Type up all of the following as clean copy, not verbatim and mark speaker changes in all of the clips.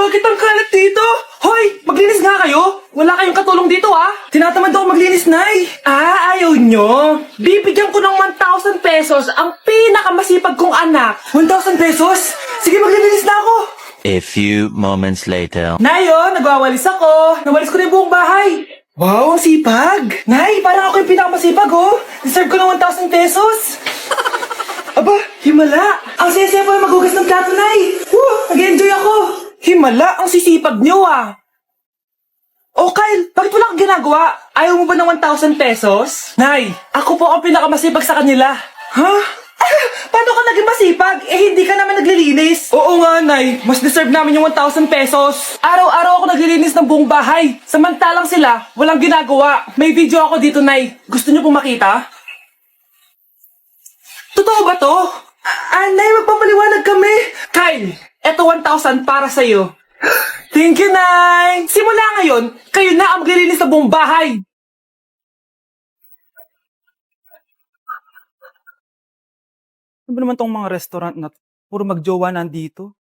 Speaker 1: bakit ang kalat dito? Hoy, maglinis nga kayo. Wala kayong katulong dito Tinatamad ako maglinis, Nay. Ayaw nyo. Bibigyan ko ng 1,000 pesos ang pinakamasipag kong anak. 1,000 pesos? Sige, maglinis na ako.
Speaker 2: A few moments later.
Speaker 1: Nay, nagwawalis ako. Nawalis ko na yung buong bahay. Wow, ang sipag. Nay, parang ako yung pinakamasipag, Deserve ko ng 1,000 pesos. Aba, himala. Ang saya-saya pa maghugas ng plato, Nay. Nag-enjoy ako. Himala, ang sisipag nyo, Oh, Kyle, bakit wala kang ginagawa? Ayaw mo ba ng 1,000 pesos? Nay, ako po ang pinakamasipag sa kanila. Ha? Paano ka naging masipag? Hindi ka naman naglilinis. Oo nga, Nay. Mas deserve namin yung 1,000 pesos. Araw-araw ako naglilinis ng buong bahay. Samantalang sila, walang ginagawa. May video ako dito, Nay. Gusto niyo pong makita? Totoo ba to? Nay, magpapaliwanag kami. Kyle, eto 1,000 para sa'yo. Thank you, Nay. Simula ngayon, kayo na ang maglilinis sa buong bahay. Ano ba naman tong mga restaurant na puro magjowa nandito?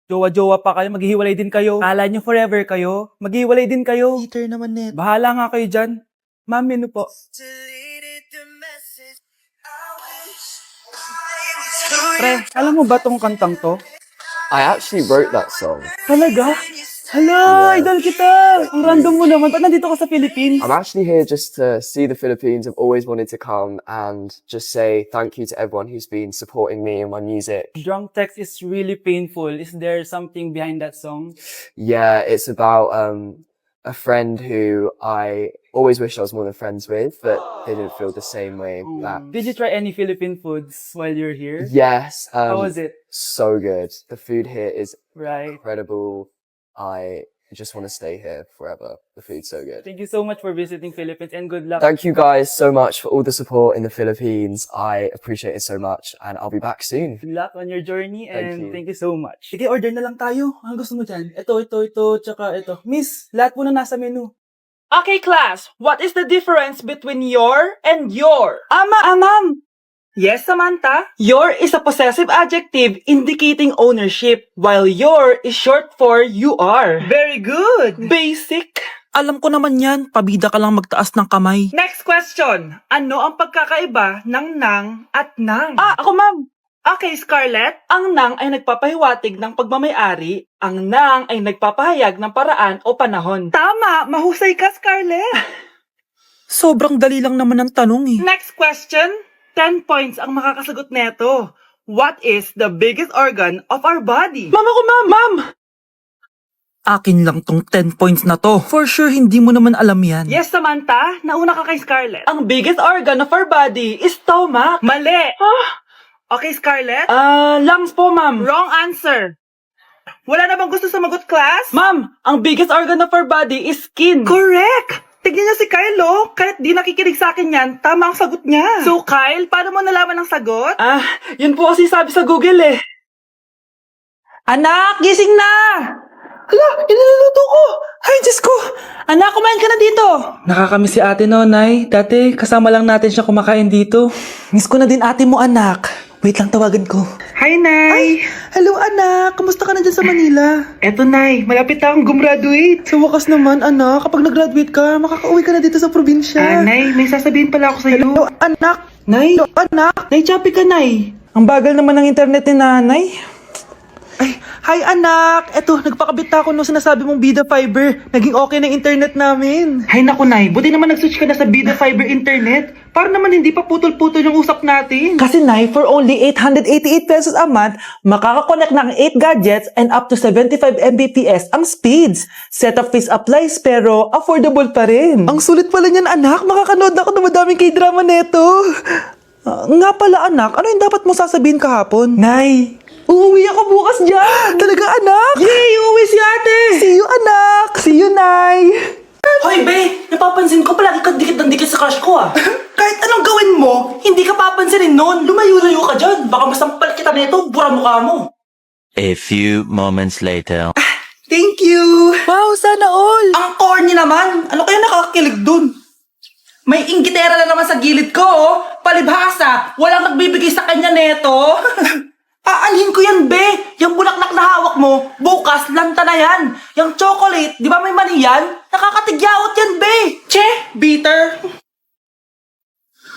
Speaker 1: Jowa-jowa pa kayo, maghihiwalay din kayo. Kala nyo forever kayo, maghihiwalay din kayo. Peter naman net. Bahala nga kayo dyan. Ma'am, menu po. Pre, alam mo ba tong kantang to?
Speaker 3: I actually wrote that song.
Speaker 1: Talaga? Hala, idol kita! Ang random mo naman. Ba't nandito ka sa Philippines?
Speaker 3: I'm actually here just to see the Philippines. I've always wanted to come and just say thank you to everyone who's been supporting me and my music.
Speaker 1: Drunk text is really painful. Is there something behind that song?
Speaker 3: Yeah, it's about a friend who I always wished I was more than friends with, but they didn't feel the same way back.
Speaker 1: Did you try any Philippine foods while you're here?
Speaker 3: Yes.
Speaker 1: How was it?
Speaker 3: So good. The food here is
Speaker 1: Right.
Speaker 3: incredible. I just want to stay here forever. The food's so good.
Speaker 1: Thank you so much for visiting Philippines and good luck.
Speaker 3: Thank you guys so much for all the support in the Philippines. I appreciate it so much and I'll be back soon.
Speaker 1: Good luck on your journey and
Speaker 3: Thank you.
Speaker 1: thank you so much. Sige, order na lang tayo. Ano gusto mo dyan? Ito, tsaka ito. Miss, lahat po na nasa menu. Okay, class. What is the difference between your and your? Ma'am. Yes, Samantha. Your is a possessive adjective indicating ownership, while your is short for you are. Very good. Basic. Alam ko naman yan. Pabida ka lang magtaas ng kamay. Next question. Ano ang pagkakaiba ng nang at nang? Ako, ma'am. Okay, Scarlett. Ang nang ay nagpapahiwatig ng pagmamayari. Ang nang ay nagpapahayag ng paraan o panahon. Tama! Mahusay ka, Scarlett! Sobrang dali lang naman ang tanong Next question. 10 points ang makakasagot neto. What is the biggest organ of our body? Ma'am! Akin lang tong 10 points na to. For sure, hindi mo naman alam yan. Yes, Samantha. Nauna ka kay Scarlett. Ang biggest organ of our body is stomach. Mali! Okay, Scarlett? Lungs po, ma'am. Wrong answer. Wala na bang gusto sumagot, class? Ma'am, ang biggest organ of our body is skin. Correct! Tignan niya si Kyle, Kahit di nakikinig sa akin yan, tama ang sagot niya. So, Kyle, paano mo nalaman ang sagot? Yun po kasi sabi sa Google Anak, gising na! Hala, iniluluto ko! Ay, Diyos ko! Anak, kumain ka na dito! Nakakamiss si ate, no, Nay? Dati, kasama lang natin siya kumakain dito. Miss ko na din ate mo, anak. Wait lang, tawagan ko. Hi, Nay! Hello, anak! Kamusta ka na dyan sa Manila? Eto, Nay. Malapit na akong gumraduate. Sa wakas naman, anak. Kapag nag-graduate ka, makakauwi ka na dito sa probinsya. Nay, may sasabihin pala ako sa'yo. Hello, anak! Nay! Hello, anak! Nay, choppy ka, Nay. Ang bagal naman ng internet ni nanay. Ay, hi anak! Eto, nagpakabit na ako nung sinasabi mong Bida Fiber. Naging okay na yung internet namin. Hay naku, Nay. Buti naman nag-switch ka na sa Bida Fiber internet. Para naman hindi pa putol-putol yung usap natin. Kasi, Nay, for only 888 pesos a month, makakakonect ng 8 gadgets and up to 75 Mbps ang speeds. Setup fees applies pero affordable pa rin. Ang sulit pala niyan, anak. Makakanood ako ng madaming K-drama neto. Nga pala, anak. Ano yung dapat mo sasabihin kahapon? Nay, uuwi ako bukas dyan! Talaga, anak? Yay! Uuwi si ate! See you, anak! See you, Nay! Hoy, be! Napapansin ko palagi kang dikit ng dikit sa crush ko, Kahit anong gawin mo, hindi ka papansinin nun. Lumayo-layo ka dyan. Baka masampal kita nito, bura mukha mo.
Speaker 2: A few moments later.
Speaker 1: Thank you! Wow, sana all! Ang corny naman! Ano kaya nakakakilig dun? May inggitera na naman sa gilid ko, Palibhasa! Walang nagbibigay sa kanya neto! Aanhin ko yan, be! Yung bulaklak na hawak mo, bukas, lanta na yan! Yung chocolate, di ba may mani yan? Nakakatigyawat yan, be! Che, bitter!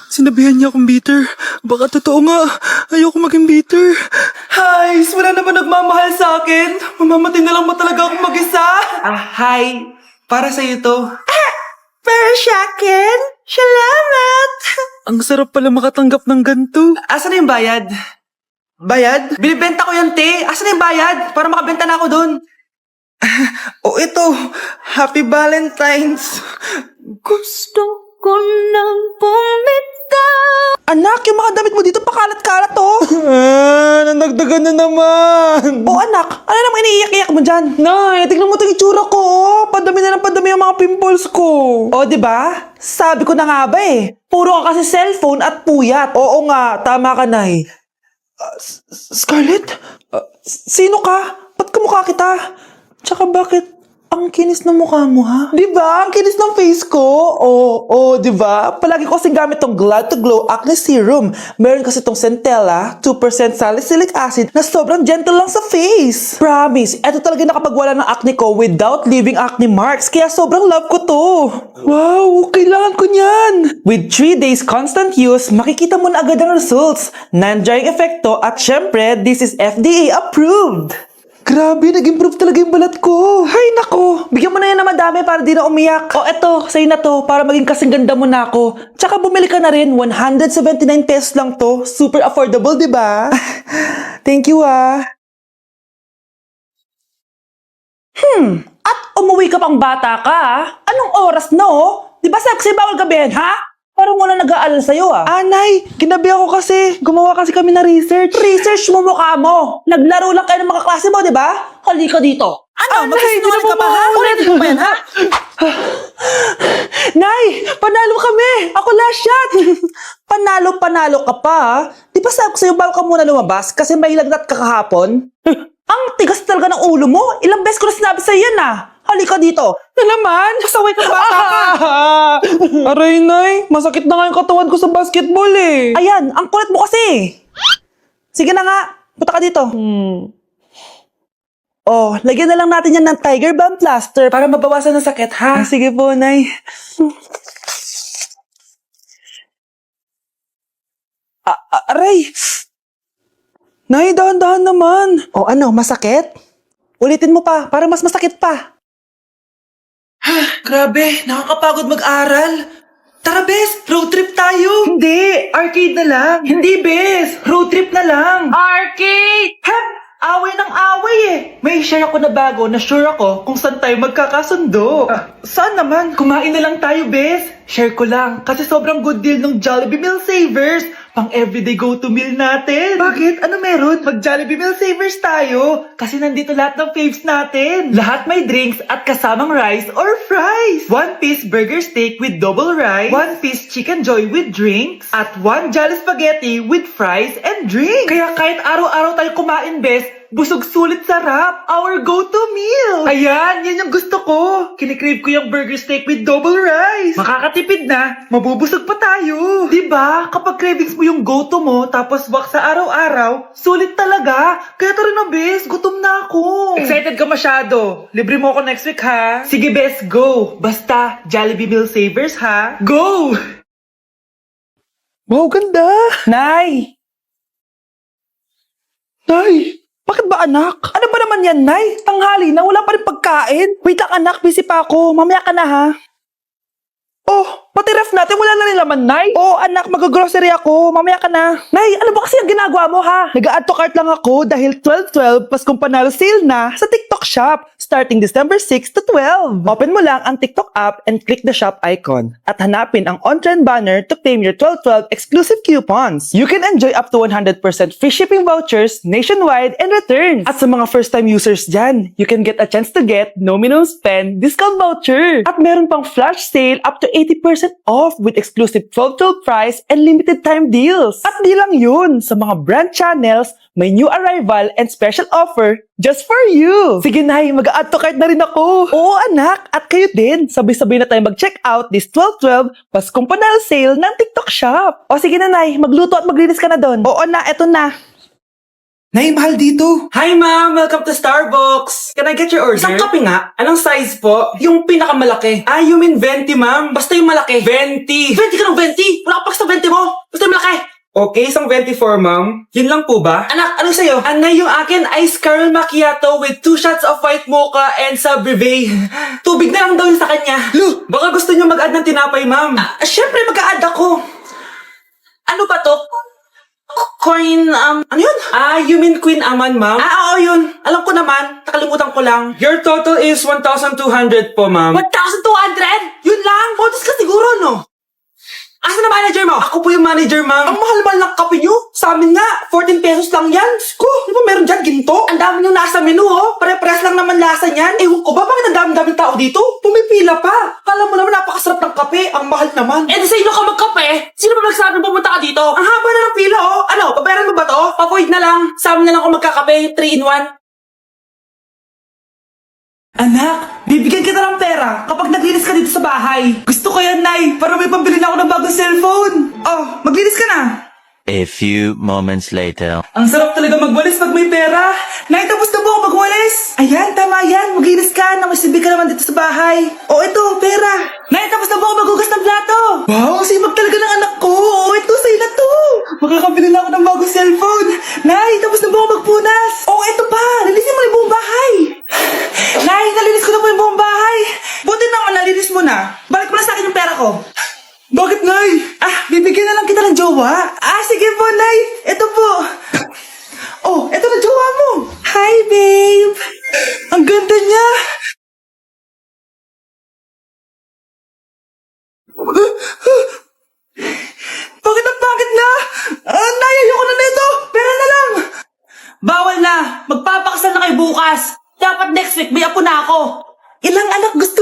Speaker 4: Sinabihan niya akong bitter. Baka totoo nga. Ayoko maging bitter.
Speaker 1: Hi, wala naman nagmamahal sa akin. Mamamatay na lang ba talaga akong mag-isa? Hi. Para sa'yo to. Para sa akin? Salamat!
Speaker 4: Ang sarap pala makatanggap ng ganito.
Speaker 1: Asan na yung bayad? Bayad? Binibenta ko yan, te. Asan na yung bayad? Para makabenta na ako doon. Oh, ito. Happy Valentine's.
Speaker 5: Gusto ko nang bumitaw.
Speaker 1: Anak, yung mga damit mo dito pakalat-kalat, oh.
Speaker 4: Nanagdagan na naman.
Speaker 1: Oh, anak, ano namang iniiyak-iyak mo dyan?
Speaker 4: Nay, tignan mo itong itsura ko. Oh. Padami na ng padami ang mga pimples ko.
Speaker 1: Oh, di ba? Sabi ko na nga ba eh. Puro ka kasi cellphone at puyat.
Speaker 4: Oo nga, tama ka, Nay. Scarlett? Sino ka? Ba't kamukha kita? Tsaka bakit ang kinis ng mukha mo, ha?
Speaker 1: Di ba? Ang kinis ng face ko. Oh, di ba? Palagi ko kasing gamit tong Glad to Glow Acne Serum. Meron kasi tong Centella, 2% salicylic acid na sobrang gentle lang sa face. Promise, eto talaga nakapagwala ng acne ko without leaving acne marks. Kaya sobrang love ko to.
Speaker 4: Wow, kailangan ko niyan.
Speaker 1: With 3 days constant use, makikita mo na agad ang results. Non-drying epekto at syempre, this is FDA approved.
Speaker 4: Grabe, nag-improve talaga yung balat ko.
Speaker 1: Ay, nako. Bigyan mo na yan na madami para di na umiyak. O, eto, sa'yo na to, para maging kasing ganda mo na ako. Tsaka bumili ka na rin, 179 pesos lang to. Super affordable, di ba?
Speaker 4: Thank you, ah.
Speaker 1: At umuwi ka pang bata ka, ah. Anong oras na, oh? Di ba sexy bawal gabihin, ha? Parang wala nag-aalala sa'yo, ah.
Speaker 4: Anay, ginabi ako kasi. Gumawa kasi kami na research.
Speaker 1: Research mo mukha mo. Naglaro lang kayo ng mga klase mo, di ba? Halika dito. Ano? Magsisinungaling ka pa, ha? Ulitin mo pa yan, ha?
Speaker 4: Nay, panalo kami. Ako last shot.
Speaker 1: Panalo ka pa, ha? Di ba sabi ko sa'yo bago ka muna lumabas kasi may lagnat ka kahapon? Ang tigas talaga ng ulo mo. Ilang beses ko na sinabi sa'yo yan, ah. Halika dito.
Speaker 4: Na naman?
Speaker 1: Kasaway ka bata ka.
Speaker 4: Aray, Nay. Masakit na nga yung katawan ko sa basketball, eh.
Speaker 1: Ayan, ang kulit mo kasi. Sige na nga. Punta ka dito. Oh, lagyan na lang natin yan ng Tiger Balm plaster para mabawasan ng sakit, ha?
Speaker 4: Sige po, Nay.
Speaker 1: Aray!
Speaker 4: Nay, dahan-dahan naman.
Speaker 1: O ano, masakit? Ulitin mo pa, para mas masakit pa. Grabe, nakakapagod mag-aral. Tara, Bes, road trip tayo. Hindi, arcade na lang. Hindi, Bes, road trip na lang. Arcade! Away ng away eh. May share ako na bago na sure ako kung saan tayo magkakasundo. Saan naman? Kumain na lang tayo, Bes. Share ko lang kasi sobrang good deal ng Jollibee Meal Savers. Pang everyday go-to meal natin. Bakit? Ano meron? Mag-Jollibee Meal Savers tayo. Kasi nandito lahat ng faves natin. Lahat may drinks at kasamang rice or fries. 1-piece burger steak with double rice. 1-piece chicken joy with drinks. At 1 Jolly Spaghetti with fries and drinks. Kaya kahit araw-araw tayo kumain, Bes, busog sulit sarap. Our go-to meal. Ayan, yan yung gusto ko. Kinikrave ko yung burger steak with double rice. Makakatipid na, mabubusog pa tayo. Diba? Kapag cravings mo yung go-to mo, tapos wak sa araw-araw, sulit talaga. Kaya tara na, Bes, gutom na ako. Excited ka masyado. Libre mo ako next week, ha? Sige, Bes, go. Basta, Jollibee Meal Savers, ha? Go!
Speaker 4: Wow, ganda.
Speaker 1: Nay!
Speaker 4: Nay, bakit ba anak?
Speaker 1: Ano ba naman yan, Nay? Tanghali na, wala pa rin pagkain. Wait lang, anak, busy pa ako. Mamaya ka na, ha? Oh, pati ref natin, wala na rin laman, Nay. Oh, anak, mag-grocery ako. Mamaya ka na. Nay, ano ba kasi ang ginagawa mo, ha? Nag-add to cart lang ako dahil 12-12 Paskong Panalo sale na sa TikTok Shop starting December 6 to 12. Open mo lang ang TikTok app and click the shop icon at hanapin ang on-trend banner to claim your 12-12 exclusive coupons. You can enjoy up to 100% free shipping vouchers nationwide and returns. At sa mga first-time users dyan, you can get a chance to get no minimum spend discount voucher. At meron pang flash sale up to 80% off with exclusive 12-12 price and limited time deals. At di lang yun, sa mga brand channels, may new arrival and special offer just for you. Sige, Nay, mag-add to cart na rin ako. Oo, anak, at kayo din. Sabay-sabay na tayo mag-check out this 12-12 Paskong Panalo sale ng TikTok Shop. O sige na, Nay, magluto at maglinis ka na doon. Oo na, eto na.
Speaker 4: Nay, mahal dito.
Speaker 1: Hi ma'am, welcome to Starbucks. Can I get your order? Isang kape nga. Anong size po? Yung pinakamalaki. Ah, you mean 20 ma'am? Basta yung malaki. 20. 20 ka ng 20? Wala ka pa sa 20 mo. Basta yung malaki. Okay, isang 24 ma'am. Yun lang po ba? Anak, anong sa'yo? Anay, yung akin ice caramel macchiato with 2 shots of white mocha and sa brevet. Tubig na lang daw yun sa kanya. Lu, baka gusto niyo mag-add ng tinapay ma'am. Syempre mag-a-add ako. Ano ba to? Coin, ano yun? Ah, you mean Queen Aman, ma'am? Ah, oo yun. Alam ko naman. Nakalimutan ko lang. Your total is 1,200 po, ma'am. 1,200? Yun lang? Bonus ka siguro, no? Asa na manager mo? Ako po yung manager, ma'am. Ang mahal-mahal ng kape nyo. Sa amin nga, 14 pesos lang yan. Sko, di ba meron dyan ginto? Ang dami nyo nasa menu, oh. Pare-pares lang naman lasa niyan. Ewan ko ba, bakit ang dami-daming tao dito? Pumipila pa. Kala mo naman napakasarap ng kape. Ang mahal naman. Eh, di sa inyo ka magkape? Sino ba nagsabi pumunta ka dito? Ang haba na ng pila, oh. Ano, pabayaran mo ba to? Pa-void na lang. Sa amin na lang ako magkakape. 3-in-1.
Speaker 4: Anak, bibigyan kita ng pera kapag naglinis ka dito sa bahay. Gusto ko yan, Nay, para may pambili na ako ng bagong cellphone. Oh, maglinis ka na.
Speaker 2: A few moments later.
Speaker 4: Ang sarap talaga magwalis pag may pera. Nay, tapos na po ako magwalis. Ayan, tama yan. Maglinis ka na masibig ka naman dito sa bahay. Oh, ito, pera. Nay, tapos na po ako maghugas ng plato. Wow, sibag talaga ng anak ko. Oh, ito, sa'yo na to. Makakabili na ako ng bagong cellphone. Nay, tapos na po ako magpunas. Oh, ito pa. Linisin mo na yung buong bahay. Nay, nalinis ko na po yung buong bahay. Buti naman nalinis mo na. Balik mo na sa akin yung pera ko. Bakit, Nay? Ah, bibigyan na lang kita ng jowa. Ah, sige po, Nay. Ito po. Oh, ito na jowa mo. Hi, babe. Ang ganda niya. Bakit ang pangit na? Nay, ayoko na nito. Pera na lang. Bawal na. Magpapakasal na kayo bukas. Dapat next week, may apo na ako. Ilang anak gusto